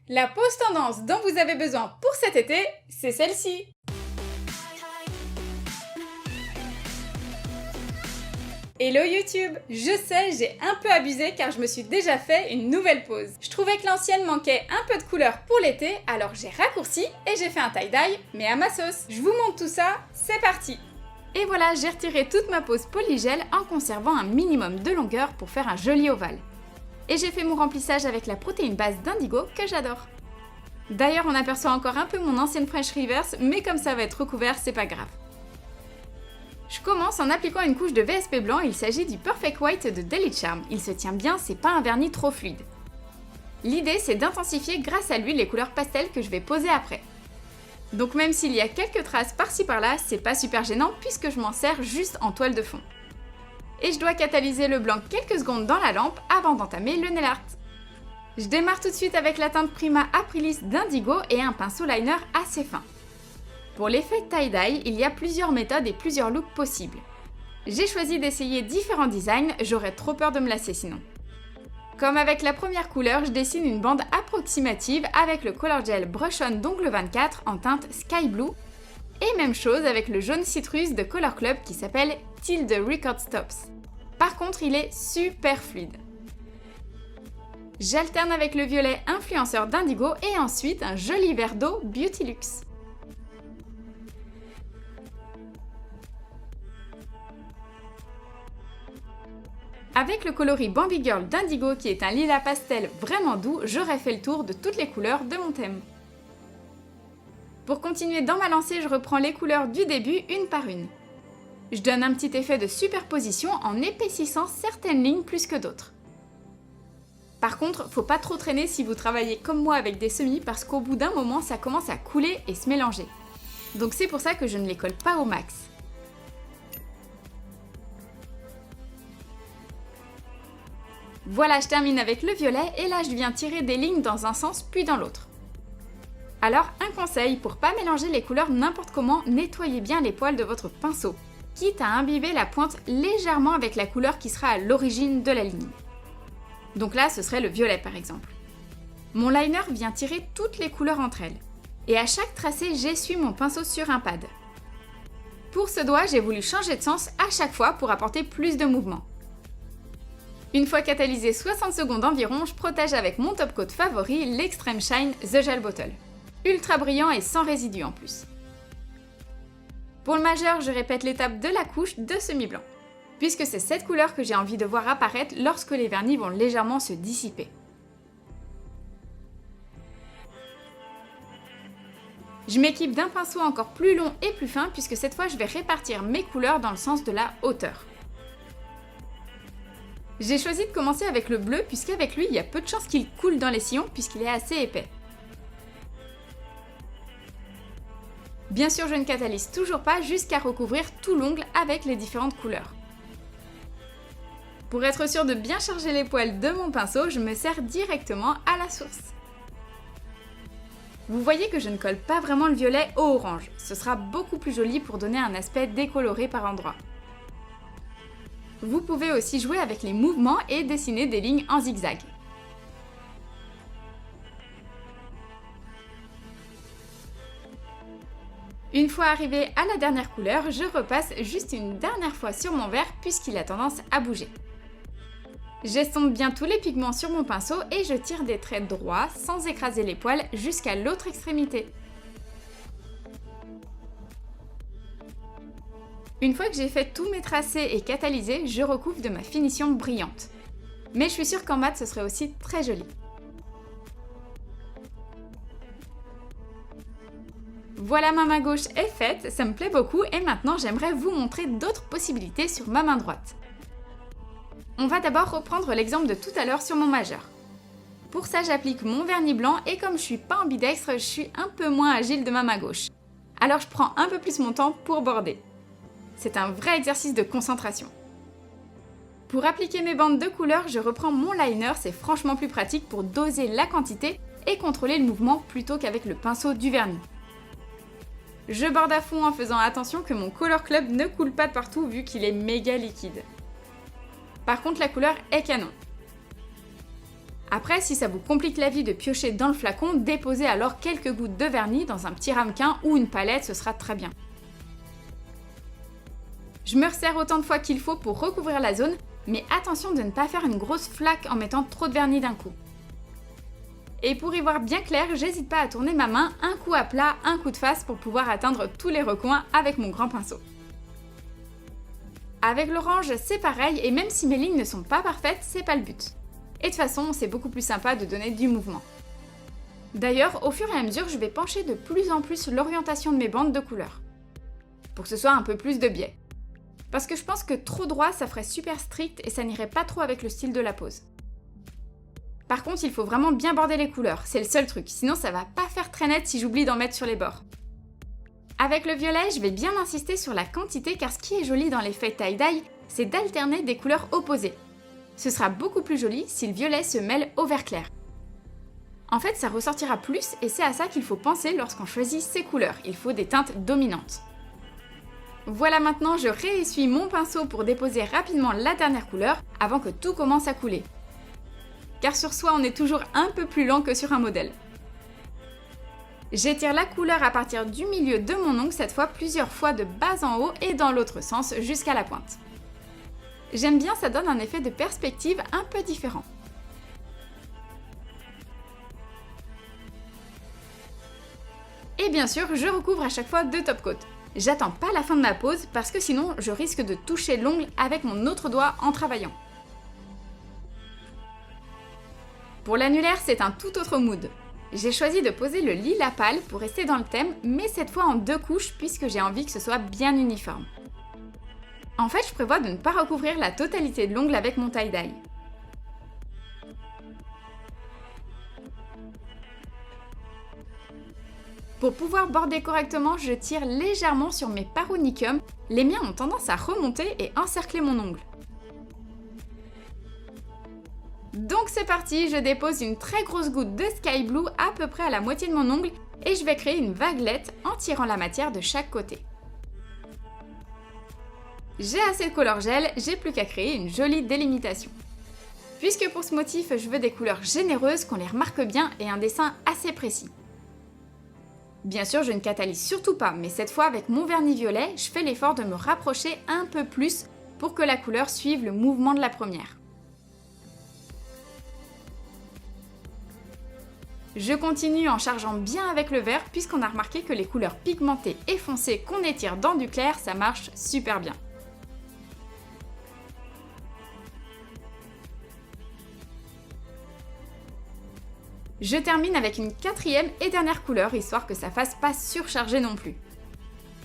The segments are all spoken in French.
La pause tendance dont vous avez besoin pour cet été, c'est celle-ci. Hello YouTube! Je sais, j'ai un peu abusé car je me suis déjà fait une nouvelle pause. Je trouvais que l'ancienne manquait un peu de couleur pour l'été, alors j'ai raccourci et j'ai fait un tie-dye, mais à ma sauce. Je vous montre tout ça, c'est parti! Et voilà, j'ai retiré toute ma pose polygel en conservant un minimum de longueur pour faire un joli ovale. Et j'ai fait mon remplissage avec la protéine base d'Indigo que j'adore. D'ailleurs, on aperçoit encore un peu mon ancienne French Reverse, mais comme ça va être recouvert, c'est pas grave. Je commence en appliquant une couche de VSP blanc, il s'agit du Perfect White de Daily Charm. Il se tient bien, c'est pas un vernis trop fluide. L'idée c'est d'intensifier grâce à lui les couleurs pastel que je vais poser après. Donc même s'il y a quelques traces par-ci par-là, c'est pas super gênant puisque je m'en sers juste en toile de fond. Et je dois catalyser le blanc quelques secondes dans la lampe avant d'entamer le nail art. Je démarre tout de suite avec la teinte Prima Aprilis d'Indigo et un pinceau liner assez fin. Pour l'effet tie-dye, il y a plusieurs méthodes et plusieurs looks possibles. J'ai choisi d'essayer différents designs, j'aurais trop peur de me lasser sinon. Comme avec la première couleur, je dessine une bande approximative avec le Color Gel Brush On d'Ongle 24 en teinte Sky Blue. Et même chose avec le jaune citrus de Color Club qui s'appelle Till the Record Stops. Par contre, il est super fluide. J'alterne avec le violet influenceur d'Indigo et ensuite un joli verre d'eau Beauty Luxe. Avec le coloris Bambi Girl d'Indigo qui est un lilas pastel vraiment doux, j'aurais fait le tour de toutes les couleurs de mon thème. Pour continuer dans ma lancée, je reprends les couleurs du début une par une. Je donne un petit effet de superposition en épaississant certaines lignes plus que d'autres. Par contre, faut pas trop traîner si vous travaillez comme moi avec des semis parce qu'au bout d'un moment ça commence à couler et se mélanger. Donc c'est pour ça que je ne les colle pas au max. Voilà, je termine avec le violet et là je viens tirer des lignes dans un sens puis dans l'autre. Alors un conseil, pour pas mélanger les couleurs n'importe comment, nettoyez bien les poils de votre pinceau, quitte à imbiber la pointe légèrement avec la couleur qui sera à l'origine de la ligne. Donc là ce serait le violet par exemple. Mon liner vient tirer toutes les couleurs entre elles. Et à chaque tracé j'essuie mon pinceau sur un pad. Pour ce doigt j'ai voulu changer de sens à chaque fois pour apporter plus de mouvement. Une fois catalysé 60 secondes environ, je protège avec mon top coat favori, l'Extreme Shine The Gel Bottle. Ultra brillant et sans résidus en plus. Pour le majeur, je répète l'étape de la couche de semi-blanc, puisque c'est cette couleur que j'ai envie de voir apparaître lorsque les vernis vont légèrement se dissiper. Je m'équipe d'un pinceau encore plus long et plus fin, puisque cette fois je vais répartir mes couleurs dans le sens de la hauteur. J'ai choisi de commencer avec le bleu puisqu'avec lui, il y a peu de chances qu'il coule dans les sillons puisqu'il est assez épais. Bien sûr, je ne catalyse toujours pas jusqu'à recouvrir tout l'ongle avec les différentes couleurs. Pour être sûr de bien charger les poils de mon pinceau, je me sers directement à la source. Vous voyez que je ne colle pas vraiment le violet au orange, ce sera beaucoup plus joli pour donner un aspect décoloré par endroits. Vous pouvez aussi jouer avec les mouvements et dessiner des lignes en zigzag. Une fois arrivé à la dernière couleur, je repasse juste une dernière fois sur mon verre puisqu'il a tendance à bouger. J'estompe bien tous les pigments sur mon pinceau et je tire des traits droits sans écraser les poils jusqu'à l'autre extrémité. Une fois que j'ai fait tous mes tracés et catalysé, je recouvre de ma finition brillante. Mais je suis sûre qu'en mat ce serait aussi très joli. Voilà, ma main gauche est faite, ça me plaît beaucoup et maintenant j'aimerais vous montrer d'autres possibilités sur ma main droite. On va d'abord reprendre l'exemple de tout à l'heure sur mon majeur. Pour ça, j'applique mon vernis blanc et comme je suis pas ambidextre, je suis un peu moins agile de ma main gauche. Alors je prends un peu plus mon temps pour border. C'est un vrai exercice de concentration. Pour appliquer mes bandes de couleurs, je reprends mon liner, c'est franchement plus pratique pour doser la quantité et contrôler le mouvement plutôt qu'avec le pinceau du vernis. Je borde à fond en faisant attention que mon Color Club ne coule pas de partout vu qu'il est méga liquide. Par contre, la couleur est canon. Après, si ça vous complique la vie de piocher dans le flacon, déposez alors quelques gouttes de vernis dans un petit ramequin ou une palette, ce sera très bien. Je me resserre autant de fois qu'il faut pour recouvrir la zone, mais attention de ne pas faire une grosse flaque en mettant trop de vernis d'un coup. Et pour y voir bien clair, j'hésite pas à tourner ma main un coup à plat, un coup de face pour pouvoir atteindre tous les recoins avec mon grand pinceau. Avec l'orange, c'est pareil, et même si mes lignes ne sont pas parfaites, c'est pas le but. Et de toute façon, c'est beaucoup plus sympa de donner du mouvement. D'ailleurs, au fur et à mesure, je vais pencher de plus en plus l'orientation de mes bandes de couleurs, pour que ce soit un peu plus de biais. Parce que je pense que trop droit, ça ferait super strict et ça n'irait pas trop avec le style de la pose. Par contre, il faut vraiment bien border les couleurs, c'est le seul truc, sinon ça va pas faire très net si j'oublie d'en mettre sur les bords. Avec le violet, je vais bien insister sur la quantité car ce qui est joli dans l'effet tie-dye, c'est d'alterner des couleurs opposées. Ce sera beaucoup plus joli si le violet se mêle au vert clair. En fait, ça ressortira plus et c'est à ça qu'il faut penser lorsqu'on choisit ces couleurs, il faut des teintes dominantes. Voilà, maintenant je réessuie mon pinceau pour déposer rapidement la dernière couleur avant que tout commence à couler. Car sur soi on est toujours un peu plus lent que sur un modèle. J'étire la couleur à partir du milieu de mon ongle, cette fois plusieurs fois de bas en haut et dans l'autre sens jusqu'à la pointe. J'aime bien, ça donne un effet de perspective un peu différent. Et bien sûr, je recouvre à chaque fois de top coat. J'attends pas la fin de ma pose parce que sinon je risque de toucher l'ongle avec mon autre doigt en travaillant. Pour l'annulaire, c'est un tout autre mood. J'ai choisi de poser le lilas pâle pour rester dans le thème, mais cette fois en 2 couches puisque j'ai envie que ce soit bien uniforme. En fait, je prévois de ne pas recouvrir la totalité de l'ongle avec mon tie-dye. Pour pouvoir border correctement, je tire légèrement sur mes paronicums. Les miens ont tendance à remonter et encercler mon ongle. Donc c'est parti, je dépose une très grosse goutte de Sky Blue à peu près à la moitié de mon ongle et je vais créer une vaguelette en tirant la matière de chaque côté. J'ai assez de color gel, j'ai plus qu'à créer une jolie délimitation. Puisque pour ce motif, je veux des couleurs généreuses, qu'on les remarque bien et un dessin assez précis. Bien sûr, je ne catalyse surtout pas, mais cette fois avec mon vernis violet, je fais l'effort de me rapprocher un peu plus pour que la couleur suive le mouvement de la première. Je continue en chargeant bien avec le vert puisqu'on a remarqué que les couleurs pigmentées et foncées qu'on étire dans du clair, ça marche super bien. Je termine avec une 4e et dernière couleur, histoire que ça fasse pas surcharger non plus.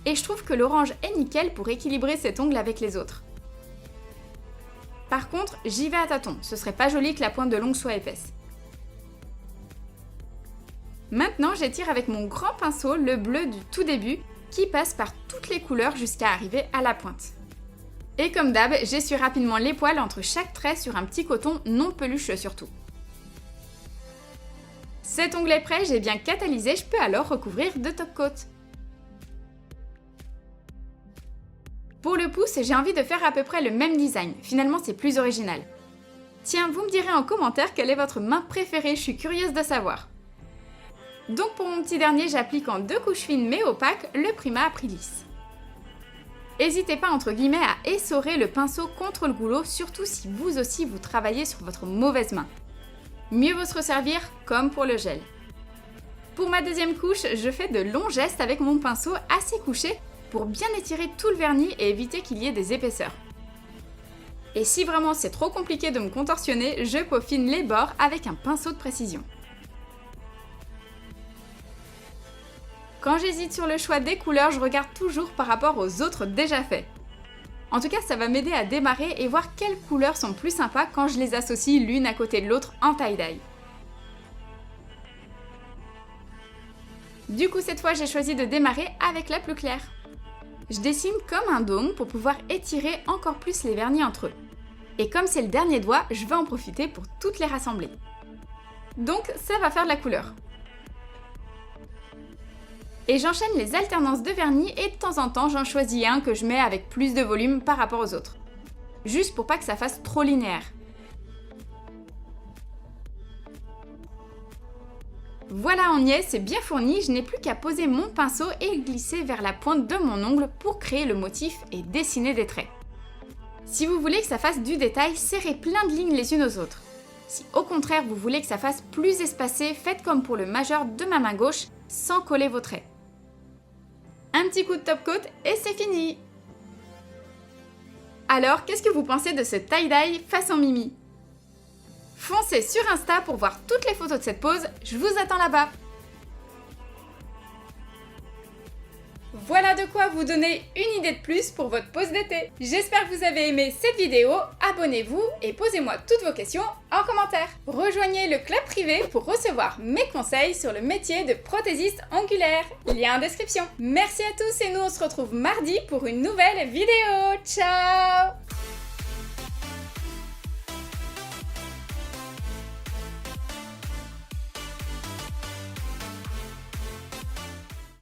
Et je trouve que l'orange est nickel pour équilibrer cet ongle avec les autres. Par contre, j'y vais à tâtons, ce serait pas joli que la pointe de l'ongle soit épaisse. Maintenant, j'étire avec mon grand pinceau le bleu du tout début, qui passe par toutes les couleurs jusqu'à arriver à la pointe. Et comme d'hab, j'essuie rapidement les poils entre chaque trait sur un petit coton non peluche surtout. Cet ongle est prêt, j'ai bien catalysé, je peux alors recouvrir de top coat. Pour le pouce, j'ai envie de faire à peu près le même design, finalement c'est plus original. Tiens, vous me direz en commentaire quelle est votre main préférée, je suis curieuse de savoir. Donc pour mon petit dernier, j'applique en 2 couches fines mais opaques le Prima Aprilis. N'hésitez pas entre guillemets à essorer le pinceau contre le goulot, surtout si vous aussi vous travaillez sur votre mauvaise main. Mieux vaut se resservir comme pour le gel. Pour ma deuxième couche, je fais de longs gestes avec mon pinceau assez couché pour bien étirer tout le vernis et éviter qu'il y ait des épaisseurs. Et si vraiment c'est trop compliqué de me contorsionner, je peaufine les bords avec un pinceau de précision. Quand j'hésite sur le choix des couleurs, je regarde toujours par rapport aux autres déjà faits. En tout cas, ça va m'aider à démarrer et voir quelles couleurs sont plus sympas quand je les associe l'une à côté de l'autre en tie-dye. Du coup, cette fois, j'ai choisi de démarrer avec la plus claire. Je dessine comme un dôme pour pouvoir étirer encore plus les vernis entre eux. Et comme c'est le dernier doigt, je vais en profiter pour toutes les rassembler. Donc, ça va faire de la couleur. Et j'enchaîne les alternances de vernis et de temps en temps j'en choisis un que je mets avec plus de volume par rapport aux autres. Juste pour pas que ça fasse trop linéaire. Voilà, on y est, c'est bien fourni, je n'ai plus qu'à poser mon pinceau et glisser vers la pointe de mon ongle pour créer le motif et dessiner des traits. Si vous voulez que ça fasse du détail, serrez plein de lignes les unes aux autres. Si au contraire vous voulez que ça fasse plus espacé, faites comme pour le majeur de ma main gauche, sans coller vos traits. Un petit coup de top coat et c'est fini! Alors, qu'est-ce que vous pensez de ce tie-dye façon Mimi? Foncez sur Insta pour voir toutes les photos de cette pose, je vous attends là-bas. Voilà de quoi vous donner une idée de plus pour votre pause d'été. J'espère que vous avez aimé cette vidéo, abonnez-vous et posez-moi toutes vos questions en commentaire. Rejoignez le club privé pour recevoir mes conseils sur le métier de prothésiste ongulaire. Lien en description. Merci à tous et nous on se retrouve mardi pour une nouvelle vidéo. Ciao!